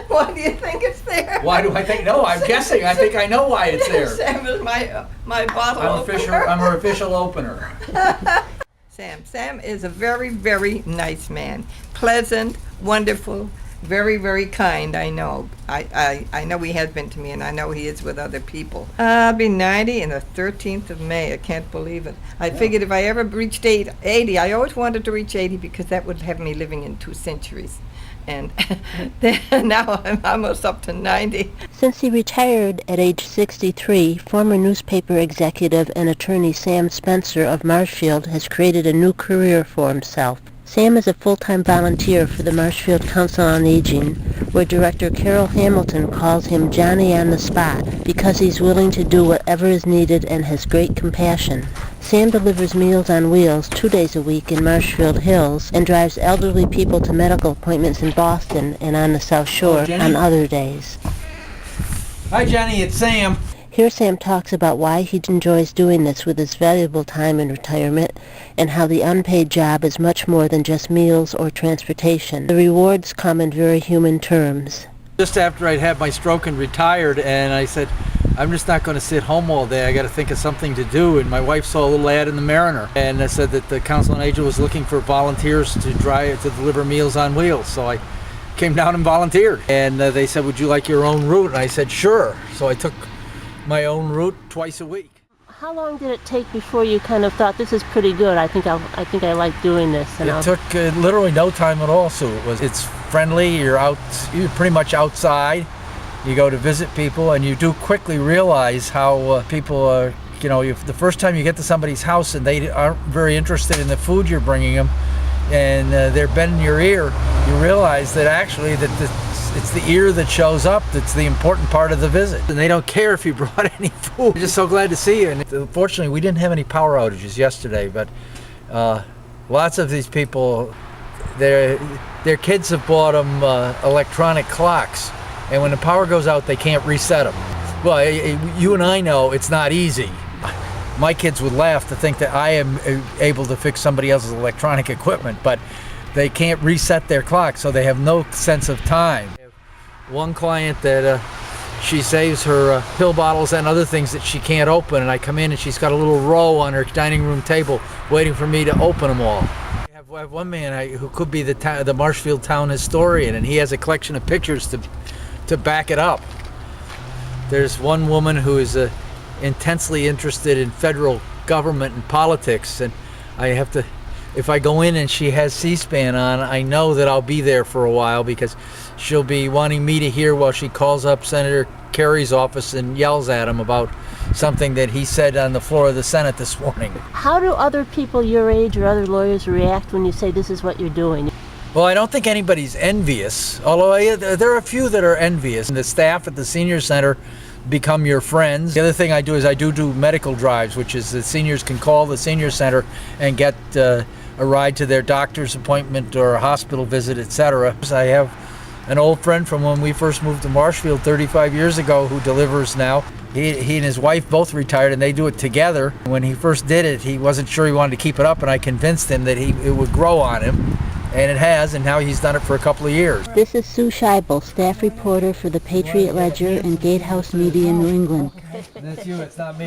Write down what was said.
Why do you think it's there? Why do I think? No, I'm guessing. I think I know why it's there. Sam is my bottle opener. I'm her official opener. Sam is a very, very nice man. Pleasant, wonderful, very, very kind, I know. I know he has been to me, and I know he is with other people. I'll be 90 on the 13th of May. I can't believe it. I figured if I ever reached 80, I always wanted to reach 80 because that would have me living in 2 centuries. And now I'm almost up to 90. Since he retired at age 63, former newspaper executive and attorney Sam Spencer of Marshfield has created a new career for himself. Sam is a full-time volunteer for the Marshfield Council on Aging, where Director Carol Hamilton calls him Johnny on the spot because he's willing to do whatever is needed and has great compassion. Sam delivers Meals on Wheels 2 days a week in Marshfield Hills and drives elderly people to medical appointments in Boston and on the South Shore on other days. Hi, Jenny. It's Sam. Here Sam talks about why he enjoys doing this with his valuable time in retirement and how the unpaid job is much more than just meals or transportation. The rewards come in very human terms. Just after I'd had my stroke and retired, and I said, I'm just not going to sit home all day. I got to think of something to do. And my wife saw a little ad in the Mariner, and I said that the Council on Aging was looking for volunteers to deliver Meals on Wheels. So I came down and volunteered. And they said, would you like your own route? And I said, sure. So I took my own route twice a week. How long did it take before you kind of thought, this is pretty good, I think I like doing this? And it took literally no time at all, Sue. It's friendly, you're pretty much outside, you go to visit people, and you do quickly realize how people are, the first time you get to somebody's house and they aren't very interested in the food you're bringing them, and they're bending your ear, you realize that actually it's the ear that shows up that's the important part of the visit. And they don't care if you brought any food. They're just so glad to see you. And unfortunately, we didn't have any power outages yesterday, but lots of these people, their kids have bought them electronic clocks. And when the power goes out, they can't reset them. Well, you and I know it's not easy. My kids would laugh to think that I am able to fix somebody else's electronic equipment, but they can't reset their clock, so they have no sense of time. One client that she saves her pill bottles and other things that she can't open, and I come in and she's got a little row on her dining room table waiting for me to open them all. I have one man who could be the Marshfield town historian, and he has a collection of pictures to back it up. There's one woman who is intensely interested in federal government and politics, and if I go in and she has C-SPAN on, I know that I'll be there for a while because she'll be wanting me to hear while she calls up Senator Kerry's office and yells at him about something that he said on the floor of the Senate this morning. How do other people your age or other lawyers react when you say this is what you're doing? Well, I don't think anybody's envious, although there are a few that are envious. The staff at the senior center become your friends. The other thing I do is I do medical drives, which is the seniors can call the senior center and get a ride to their doctor's appointment or a hospital visit, etc. I have an old friend from when we first moved to Marshfield 35 years ago who delivers now. He and his wife both retired, and they do it together. When he first did it, he wasn't sure he wanted to keep it up, and I convinced him that it would grow on him, and it has, and now he's done it for a couple of years. This is Sue Scheibel, staff reporter for the Patriot Ledger and Gatehouse Media in New England. That's you, it's not me.